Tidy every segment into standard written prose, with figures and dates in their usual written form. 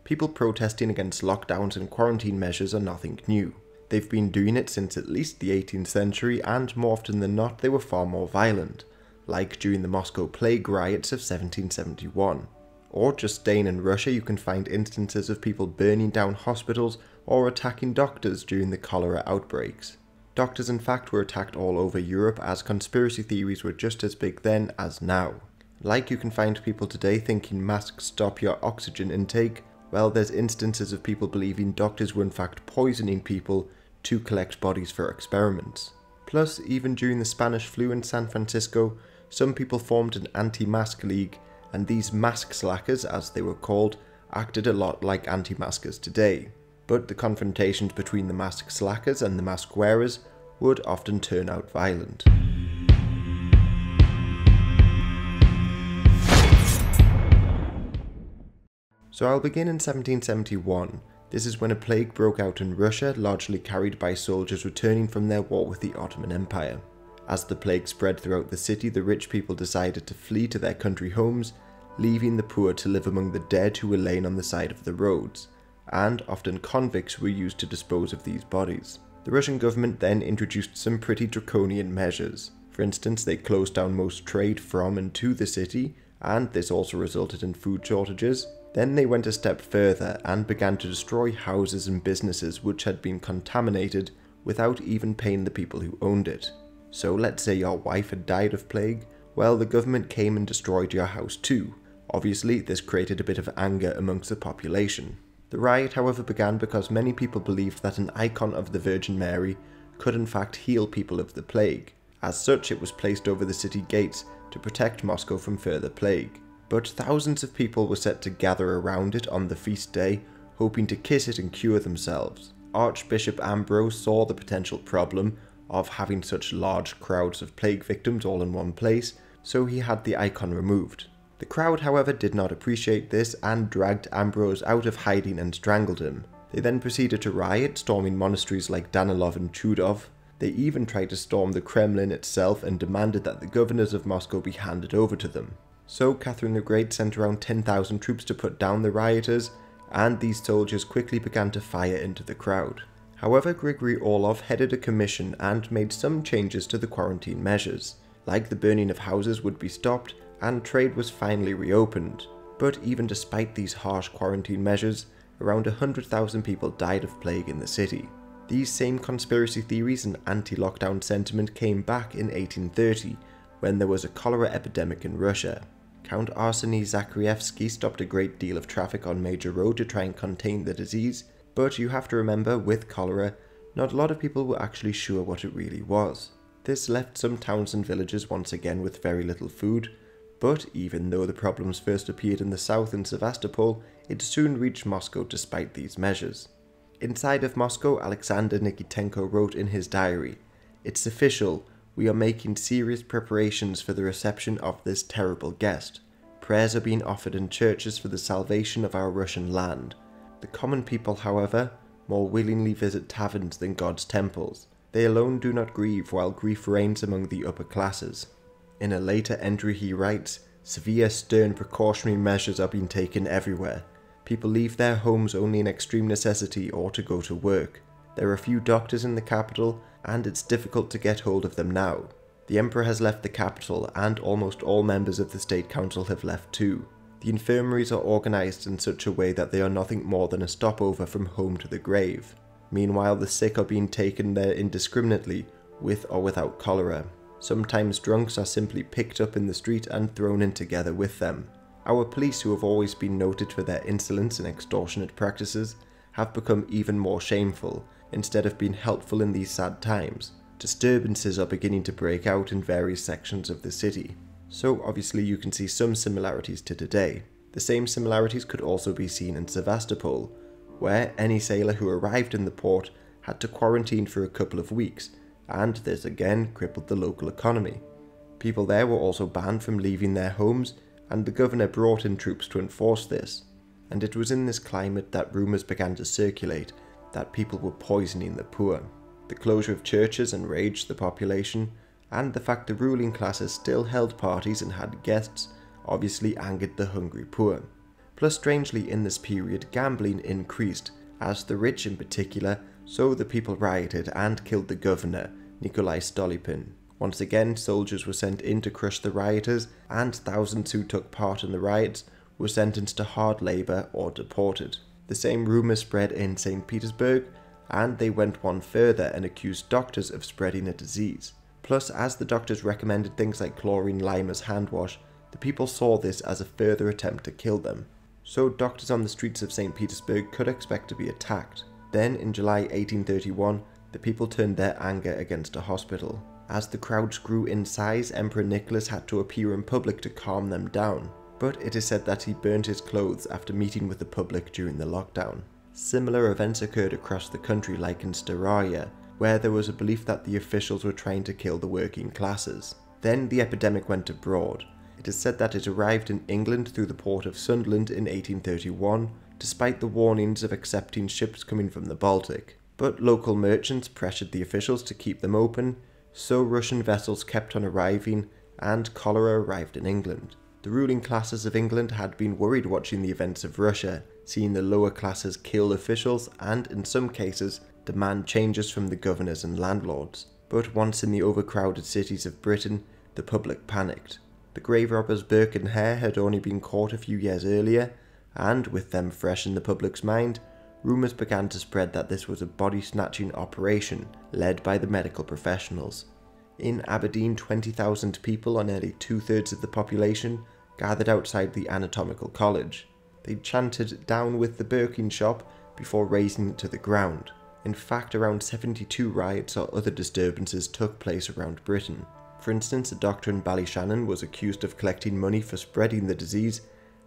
People protesting against lockdowns and quarantine measures are nothing new. They've been doing it since at least the 18th century, and more often than not they were far more violent, like during the Moscow Plague Riots of 1771. Or just staying in Russia, you can find instances of people burning down hospitals or attacking doctors during the cholera outbreaks. Doctors in fact were attacked all over Europe, as conspiracy theories were just as big then as now. Like you can find people today thinking masks stop your oxygen intake, well, there's instances of people believing doctors were in fact poisoning people to collect bodies for experiments. Plus, even during the Spanish flu in San Francisco, some people formed an anti-mask league, and these mask slackers, as they were called, acted a lot like anti-maskers today. But the confrontations between the mask slackers and the mask wearers would often turn out violent. So I'll begin in 1771. This is when a plague broke out in Russia, largely carried by soldiers returning from their war with the Ottoman Empire. As the plague spread throughout the city, the rich people decided to flee to their country homes, leaving the poor to live among the dead who were laying on the side of the roads, and often convicts were used to dispose of these bodies. The Russian government then introduced some pretty draconian measures. For instance, they closed down most trade from and to the city, and this also resulted in food shortages. Then they went a step further and began to destroy houses and businesses which had been contaminated without even paying the people who owned it. So let's say your wife had died of plague, well, the government came and destroyed your house too. Obviously, this created a bit of anger amongst the population. The riot, however, began because many people believed that an icon of the Virgin Mary could in fact heal people of the plague. As such, it was placed over the city gates to protect Moscow from further plague. But thousands of people were set to gather around it on the feast day, hoping to kiss it and cure themselves. Archbishop Ambrose saw the potential problem of having such large crowds of plague victims all in one place, so he had the icon removed. The crowd, however, did not appreciate this and dragged Ambrose out of hiding and strangled him. They then proceeded to riot, storming monasteries like Danilov and Chudov. They even tried to storm the Kremlin itself and demanded that the governors of Moscow be handed over to them. So Catherine the Great sent around 10,000 troops to put down the rioters, and these soldiers quickly began to fire into the crowd. However, Grigory Orlov headed a commission and made some changes to the quarantine measures. Like the burning of houses would be stopped, and trade was finally reopened. But even despite these harsh quarantine measures, around 100,000 people died of plague in the city. These same conspiracy theories and anti-lockdown sentiment came back in 1830, when there was a cholera epidemic in Russia. Count Arseny Zakreyvsky stopped a great deal of traffic on major road to try and contain the disease, but you have to remember, with cholera, not a lot of people were actually sure what it really was. This left some towns and villages once again with very little food, but even though the problems first appeared in the south in Sevastopol, it soon reached Moscow despite these measures. Inside of Moscow, Alexander Nikitenko wrote in his diary, "It's official. We are making serious preparations for the reception of this terrible guest. Prayers are being offered in churches for the salvation of our Russian land. The common people, however, more willingly visit taverns than God's temples. They alone do not grieve, while grief reigns among the upper classes." In a later entry he writes, "Severe, stern precautionary measures are being taken everywhere. People leave their homes only in extreme necessity or to go to work. There are few doctors in the capital, and it's difficult to get hold of them now. The emperor has left the capital, and almost all members of the state council have left too. The infirmaries are organized in such a way that they are nothing more than a stopover from home to the grave. Meanwhile, the sick are being taken there indiscriminately, with or without cholera. Sometimes drunks are simply picked up in the street and thrown in together with them. Our police, who have always been noted for their insolence and extortionate practices, have become even more shameful, instead of being helpful in these sad times. Disturbances are beginning to break out in various sections of the city." So obviously you can see some similarities to today. The same similarities could also be seen in Sevastopol, where any sailor who arrived in the port had to quarantine for a couple of weeks, and this again crippled the local economy. People there were also banned from leaving their homes, and the governor brought in troops to enforce this. And it was in this climate that rumours began to circulate that people were poisoning the poor. The closure of churches enraged the population, and the fact the ruling classes still held parties and had guests obviously angered the hungry poor. Plus, strangely, in this period, gambling increased, as the rich in particular, so the people rioted and killed the governor, Nikolai Stolypin. Once again, soldiers were sent in to crush the rioters, and thousands who took part in the riots were sentenced to hard labour or deported. The same rumour spread in St. Petersburg, and they went one further and accused doctors of spreading a disease. Plus, as the doctors recommended things like chlorine lime as hand wash, the people saw this as a further attempt to kill them. So doctors on the streets of St. Petersburg could expect to be attacked. Then, in July 1831, the people turned their anger against a hospital. As the crowds grew in size, Emperor Nicholas had to appear in public to calm them down, but it is said that he burnt his clothes after meeting with the public during the lockdown. Similar events occurred across the country, like in Staraya, where there was a belief that the officials were trying to kill the working classes. Then the epidemic went abroad. It is said that it arrived in England through the port of Sunderland in 1831, despite the warnings of accepting ships coming from the Baltic. But local merchants pressured the officials to keep them open, so Russian vessels kept on arriving, and cholera arrived in England. The ruling classes of England had been worried watching the events of Russia, seeing the lower classes kill officials and, in some cases, demand changes from the governors and landlords. But once in the overcrowded cities of Britain, the public panicked. The grave robbers Burke and Hare had only been caught a few years earlier, and with them fresh in the public's mind, rumours began to spread that this was a body-snatching operation led by the medical professionals. In Aberdeen, 20,000 people, or nearly 2/3 of the population, gathered outside the anatomical college. They chanted "Down with the Birkin shop" before razing it to the ground. In fact, around 72 riots or other disturbances took place around Britain. For instance, a doctor in Ballyshannon was accused of collecting money for spreading the disease,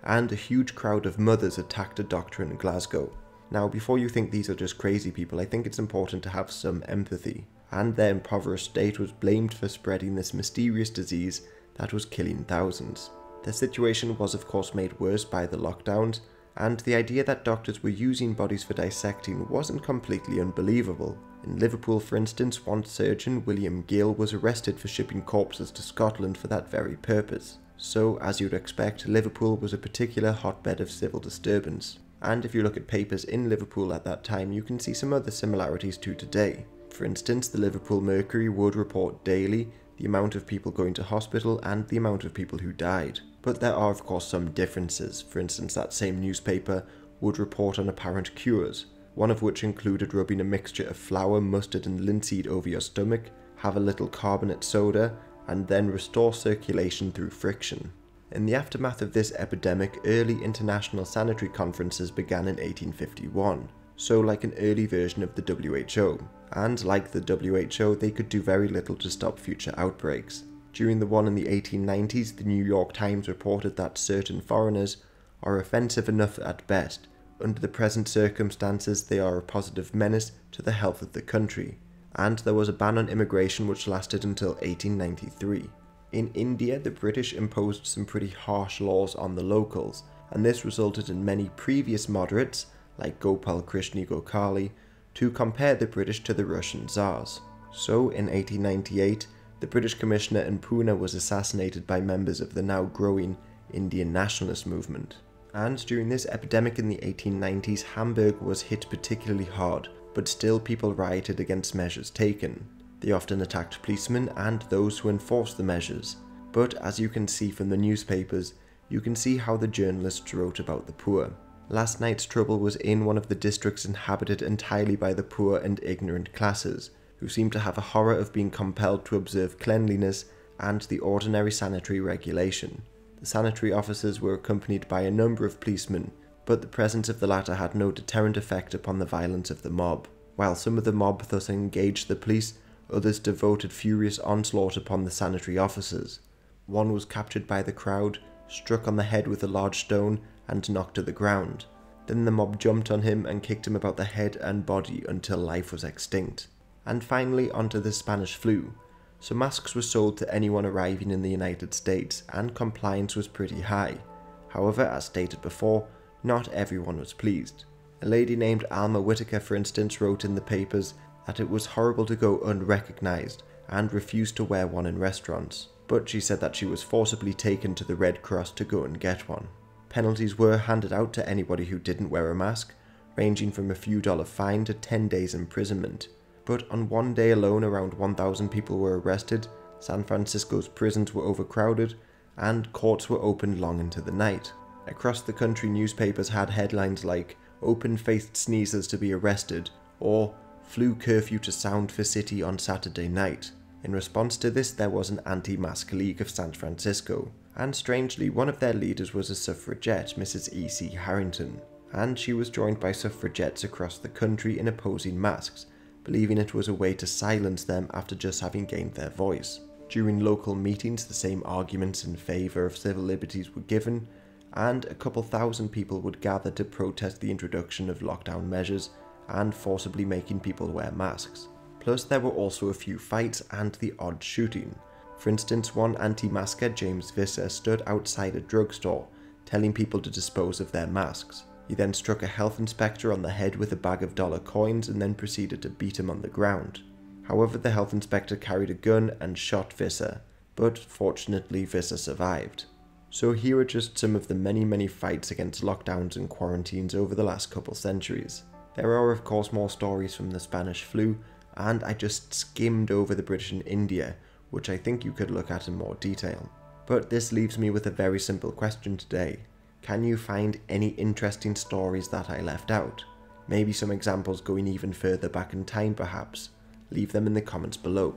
and a huge crowd of mothers attacked a doctor in Glasgow. Now, before you think these are just crazy people, I think it's important to have some empathy. And their impoverished state was blamed for spreading this mysterious disease that was killing thousands. Their situation was of course made worse by the lockdowns, and the idea that doctors were using bodies for dissecting wasn't completely unbelievable. In Liverpool, for instance, one surgeon, William Gill, was arrested for shipping corpses to Scotland for that very purpose. So, as you'd expect, Liverpool was a particular hotbed of civil disturbance. And if you look at papers in Liverpool at that time, you can see some other similarities to today. For instance, the Liverpool Mercury would report daily the amount of people going to hospital and the amount of people who died. But there are of course some differences. For instance, that same newspaper would report on apparent cures, one of which included rubbing a mixture of flour, mustard and linseed over your stomach, have a little carbonate soda, and then restore circulation through friction. In the aftermath of this epidemic, early international sanitary conferences began in 1851, so like an early version of the WHO. And like the WHO, they could do very little to stop future outbreaks. During the one in the 1890s, the New York Times reported that certain foreigners are offensive enough at best. Under the present circumstances, they are a positive menace to the health of the country. And there was a ban on immigration which lasted until 1893. In India, the British imposed some pretty harsh laws on the locals, and this resulted in many previous moderates, like Gopal, Krishna, Gokhale, to compare the British to the Russian Tsars. So, in 1898, the British commissioner in Pune was assassinated by members of the now growing Indian nationalist movement. And during this epidemic in the 1890s, Hamburg was hit particularly hard, but still people rioted against measures taken. They often attacked policemen and those who enforced the measures. But as you can see from the newspapers, you can see how the journalists wrote about the poor. Last night's trouble was in one of the districts inhabited entirely by the poor and ignorant classes, who seemed to have a horror of being compelled to observe cleanliness and the ordinary sanitary regulation. The sanitary officers were accompanied by a number of policemen, but the presence of the latter had no deterrent effect upon the violence of the mob. While some of the mob thus engaged the police, others devoted furious onslaught upon the sanitary officers. One was captured by the crowd, struck on the head with a large stone, and knocked to the ground. Then the mob jumped on him and kicked him about the head and body until life was extinct. And finally onto the Spanish flu. So masks were sold to anyone arriving in the United States, and compliance was pretty high. However, as stated before, not everyone was pleased. A lady named Alma Whitaker, for instance, wrote in the papers that it was horrible to go unrecognised and refused to wear one in restaurants, but she said that she was forcibly taken to the Red Cross to go and get one. Penalties were handed out to anybody who didn't wear a mask, ranging from a few dollar fine to 10 days imprisonment. But on one day alone, around 1,000 people were arrested, San Francisco's prisons were overcrowded, and courts were opened long into the night. Across the country, newspapers had headlines like "Open-faced sneezers to be arrested" or "Flu curfew to sound for city on Saturday night." In response to this, there was an anti-mask league of San Francisco, and strangely, one of their leaders was a suffragette, Mrs. E.C. Harrington, and she was joined by suffragettes across the country in opposing masks, believing it was a way to silence them after just having gained their voice. During local meetings, the same arguments in favour of civil liberties were given, and a couple thousand people would gather to protest the introduction of lockdown measures and forcibly making people wear masks. Plus, there were also a few fights and the odd shooting. For instance, one anti-masker, James Visser, stood outside a drugstore, telling people to dispose of their masks. He then struck a health inspector on the head with a bag of dollar coins and then proceeded to beat him on the ground. However, the health inspector carried a gun and shot Visser, but fortunately Visser survived. So here are just some of the many fights against lockdowns and quarantines over the last couple centuries. There are of course more stories from the Spanish flu, and I just skimmed over the British and India, which I think you could look at in more detail. But this leaves me with a very simple question today. Can you find any interesting stories that I left out? Maybe some examples going even further back in time perhaps? Leave them in the comments below.